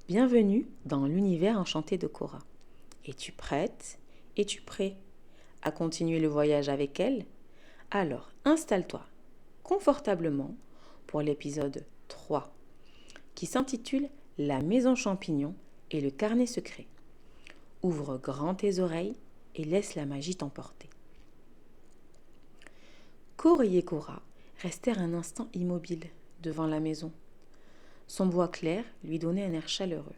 Bienvenue dans l'univers enchanté de Cora. Es-tu prête? Es-tu prêt à continuer le voyage avec elle? Alors installe-toi confortablement pour l'épisode 3 qui s'intitule La maison champignon et le carnet secret. Ouvre grand tes oreilles et laisse la magie t'emporter. Cory et Cora restèrent un instant immobiles devant la maison. Son bois clair lui donnait un air chaleureux,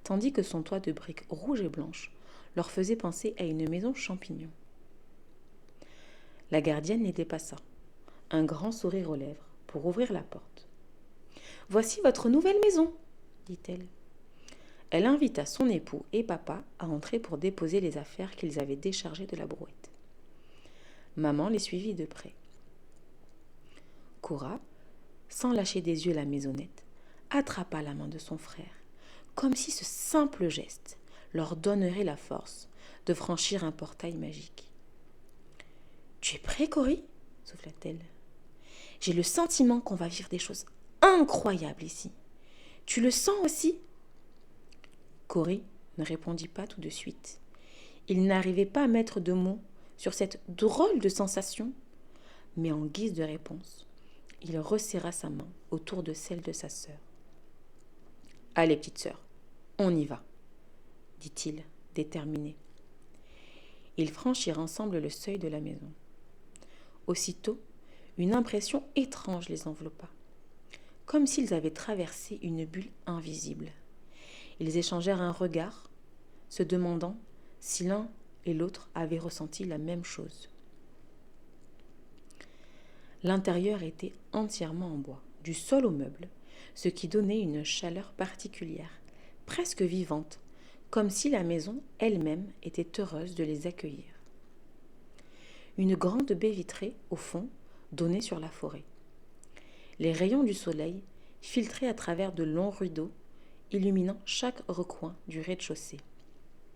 tandis que son toit de briques rouges et blanches leur faisait penser à une maison champignon. La gardienne les dépassa, un grand sourire aux lèvres, pour ouvrir la porte. « Voici votre nouvelle maison, dit-elle. Elle invita son époux et papa à entrer pour déposer les affaires qu'ils avaient déchargées de la brouette. Maman les suivit de près. Cora, sans lâcher des yeux la maisonnette, attrapa la main de son frère, comme si ce simple geste leur donnerait la force de franchir un portail magique. « Tu es prêt, Cory ?» souffla-t-elle. « J'ai le sentiment qu'on va vivre des choses incroyables ici. Tu le sens aussi ?» Cory ne répondit pas tout de suite. Il n'arrivait pas à mettre de mots sur cette drôle de sensation, mais en guise de réponse, il resserra sa main autour de celle de sa sœur. « Allez, petite sœur, on y va, » dit-il, déterminé. Ils franchirent ensemble le seuil de la maison. Aussitôt, une impression étrange les enveloppa, comme s'ils avaient traversé une bulle invisible. Ils échangèrent un regard, se demandant si l'un et l'autre avaient ressenti la même chose. L'intérieur était entièrement en bois, du sol aux meubles, ce qui donnait une chaleur particulière, presque vivante, comme si la maison elle-même était heureuse de les accueillir. Une grande baie vitrée, au fond, donnait sur la forêt. Les rayons du soleil filtraient à travers de longs rideaux, illuminant chaque recoin du rez-de-chaussée.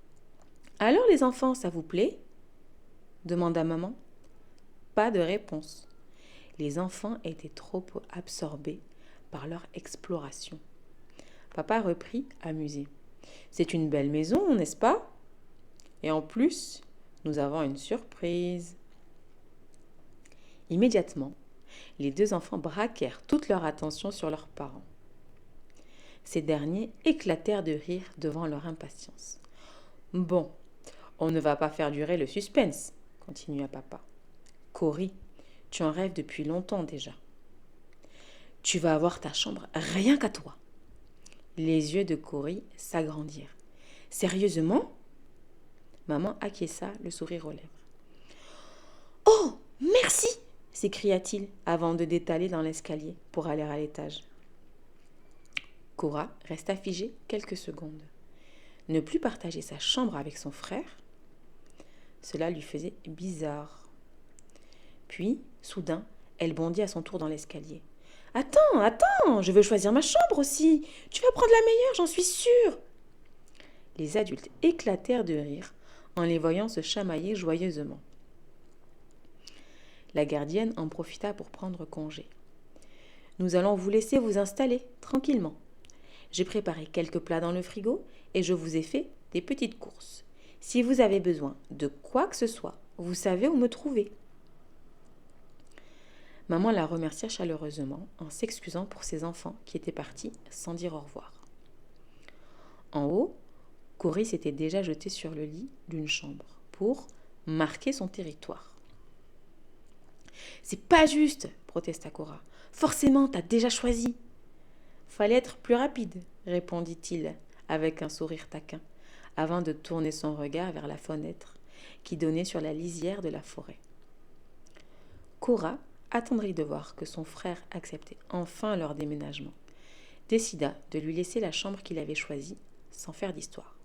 « Alors les enfants, ça vous plaît ?» demanda maman. Pas de réponse. Les enfants étaient trop absorbés par leur exploration. Papa reprit, amusé. « C'est une belle maison, n'est-ce pas? Et en plus, nous avons une surprise. » Immédiatement, les deux enfants braquèrent toute leur attention sur leurs parents. Ces derniers éclatèrent de rire devant leur impatience. « Bon, on ne va pas faire durer le suspense, » continua papa. « Cory, tu en rêves depuis longtemps déjà. Tu vas avoir ta chambre rien qu'à toi. » Les yeux de Cory s'agrandirent. « Sérieusement ?» Maman acquiesça, le sourire aux lèvres. « Oh, merci !» s'écria-t-il avant de détaler dans l'escalier pour aller à l'étage. Cora resta figée quelques secondes. Ne plus partager sa chambre avec son frère, cela lui faisait bizarre. Puis, soudain, elle bondit à son tour dans l'escalier. « Attends, je veux choisir ma chambre aussi. Tu vas prendre la meilleure, j'en suis sûre. » Les adultes éclatèrent de rire en les voyant se chamailler joyeusement. La gardienne en profita pour prendre congé. « Nous allons vous laisser vous installer tranquillement. J'ai préparé quelques plats dans le frigo et je vous ai fait des petites courses. Si vous avez besoin de quoi que ce soit, vous savez où me trouver. » Maman la remercia chaleureusement en s'excusant pour ses enfants qui étaient partis sans dire au revoir. En haut, Cory s'était déjà jeté sur le lit d'une chambre pour marquer son territoire. « C'est pas juste, » protesta Cora. « Forcément, t'as déjà choisi. » « Fallait être plus rapide, » répondit-il avec un sourire taquin, avant de tourner son regard vers la fenêtre qui donnait sur la lisière de la forêt. Cora, attendrie de voir que son frère acceptait enfin leur déménagement, décida de lui laisser la chambre qu'il avait choisie sans faire d'histoire.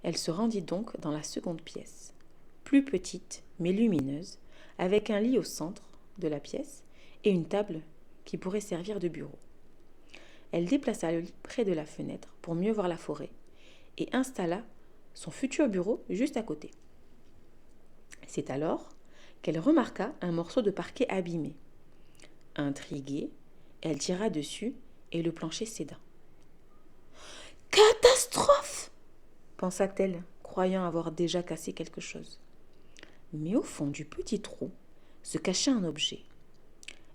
Elle se rendit donc dans la seconde pièce, plus petite mais lumineuse, avec un lit au centre de la pièce et une table qui pourrait servir de bureau. Elle déplaça le lit près de la fenêtre pour mieux voir la forêt et installa son futur bureau juste à côté. C'est alors qu'elle remarqua un morceau de parquet abîmé. Intriguée, elle tira dessus et le plancher céda. pensa-t-elle, croyant avoir déjà cassé quelque chose. Mais au fond du petit trou se cachait un objet.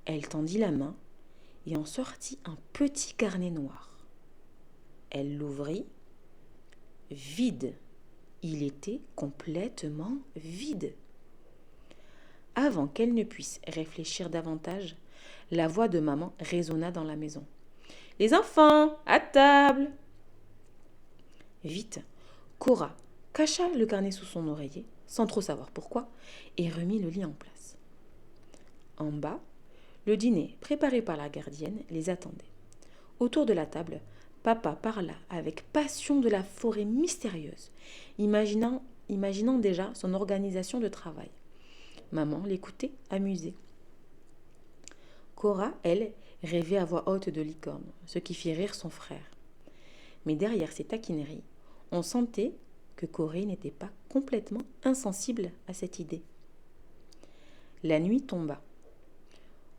Elle tendit la main et en sortit un petit carnet noir. Elle l'ouvrit. Vide. Il était complètement vide. Avant qu'elle ne puisse réfléchir davantage, la voix de maman résonna dans la maison. « Les enfants, à table !» Vite, Cora cacha le carnet sous son oreiller, sans trop savoir pourquoi, et remit le lit en place. En bas, le dîner, préparé par la gardienne, les attendait. Autour de la table, papa parla avec passion de la forêt mystérieuse, imaginant déjà son organisation de travail. Maman l'écoutait, amusée. Cora, elle, rêvait à voix haute de licorne, ce qui fit rire son frère. Mais derrière ces taquineries, on sentait que Corée n'était pas complètement insensible à cette idée. La nuit tomba.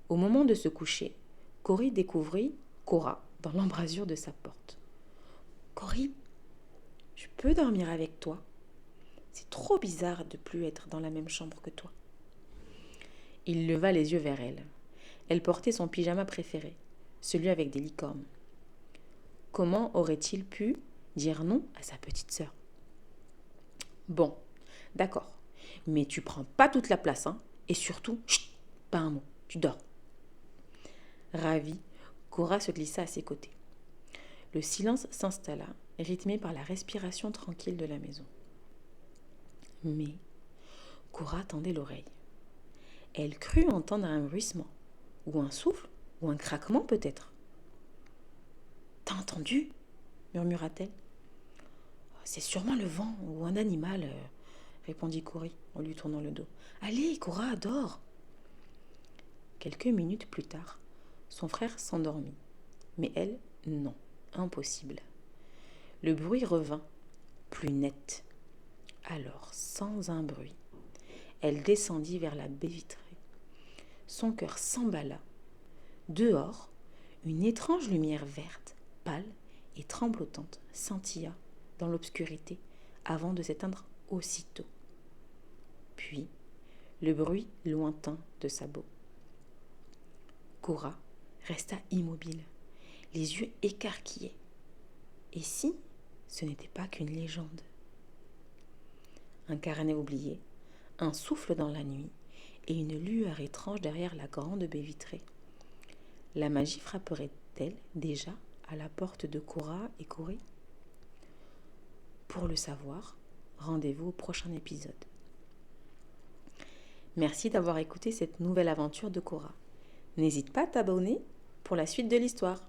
Au moment de se coucher, Corée découvrit Cora dans l'embrasure de sa porte. « Corée, je peux dormir avec toi ? C'est trop bizarre de plus être dans la même chambre que toi. » Il leva les yeux vers elle. Elle portait son pyjama préféré, celui avec des licornes. Comment aurait-il pu dire non à sa petite sœur ? « Bon, d'accord, mais tu prends pas toute la place, hein, et surtout, chut, pas un mot, tu dors. » Ravie, Cora se glissa à ses côtés. Le silence s'installa, rythmé par la respiration tranquille de la maison. Mais Cora tendait l'oreille. Elle crut entendre un bruissement, ou un souffle, ou un craquement peut-être. « T'as entendu ?» murmura-t-elle. « C'est sûrement le vent ou un animal, répondit Corée en lui tournant le dos. « Allez, Cora, dors !» Quelques minutes plus tard, son frère s'endormit. Mais elle, non, impossible. Le bruit revint, plus net. Alors, sans un bruit, elle descendit vers la baie vitrée. Son cœur s'emballa. Dehors, une étrange lumière verte, pâle et tremblotante scintilla dans l'obscurité avant de s'éteindre aussitôt. Puis, le bruit lointain de sabots. Cora resta immobile, les yeux écarquillés. Et si ce n'était pas qu'une légende ? Un carnet oublié, un souffle dans la nuit et une lueur étrange derrière la grande baie vitrée. La magie frapperait-elle déjà à la porte de Cora et Corée ? Pour le savoir, rendez-vous au prochain épisode. Merci d'avoir écouté cette nouvelle aventure de Cora. N'hésite pas à t'abonner pour la suite de l'histoire.